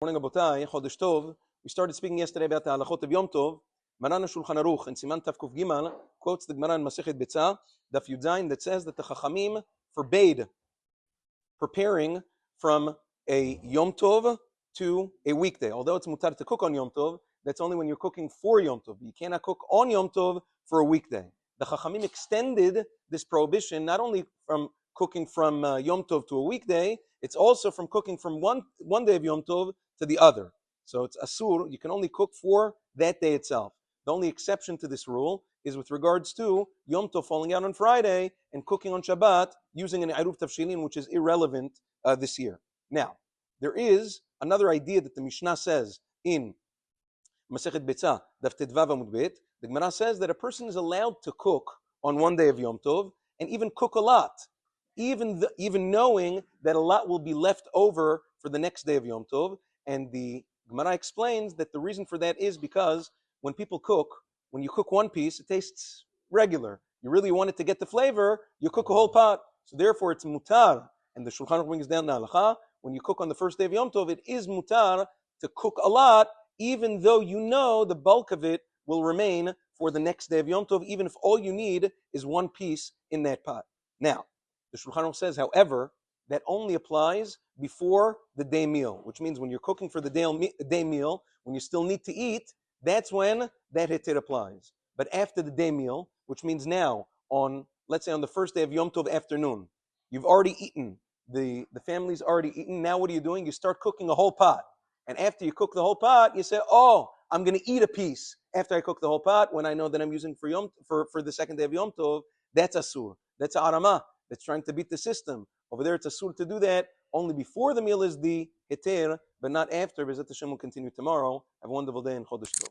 Morning, Abotai, Chodesh Tov. We started speaking yesterday about the Halachot of Yom Tov. Maran Shulchan Aruch and Siman Tav Kuf Gimal quotes the Gemara in Masechet Betzah, Daf Yud Zayin, that says that the Chachamim forbade preparing from a Yom Tov to a weekday. Although it's mutar to cook on Yom Tov, that's only when you're cooking for Yom Tov. You cannot cook on Yom Tov for a weekday. The Chachamim extended this prohibition not only from cooking from Yom Tov to a weekday, it's also from cooking from one day of Yom Tov to the other. So it's asur, you can only cook for that day itself. The only exception to this rule is with regards to Yom Tov falling out on Friday and cooking on Shabbat using an Eruv Tavshilin, which is irrelevant this year. Now, there is another idea that the Mishnah says in Masechet Betzah, Daf Tedvav Amud Bet. The Gemara says that a person is allowed to cook on one day of Yom Tov and even cook a lot, even knowing that a lot will be left over for the next day of Yom Tov. And the Gemara explains that the reason for that is because when people cook, when you cook one piece, it tastes regular. You really want it to get the flavor, you cook a whole pot. So therefore it's mutar. And the Shulchan Aruch brings down the Halacha, when you cook on the first day of Yom Tov, it is mutar to cook a lot, even though you know the bulk of it will remain for the next day of Yom Tov, even if all you need is one piece in that pot. Now, the Shulchan Aruch says, however, that only applies before the day meal, which means when you're cooking for the day meal, when you still need to eat, that's when that heter applies. But after the day meal, which means now on, let's say on the first day of Yom Tov afternoon, you've already eaten, the family's already eaten, now what are you doing? You start cooking a whole pot. And after you cook the whole pot, you say, oh, I'm going to eat a piece after I cook the whole pot when I know that I'm using for the second day of Yom Tov. That's asur. That's a arama. That's trying to beat the system. Over there, it's asur to do that. Only before the meal is the heter, but not after. Bezat Hashem will continue tomorrow. Have a wonderful day and Chodesh Tov.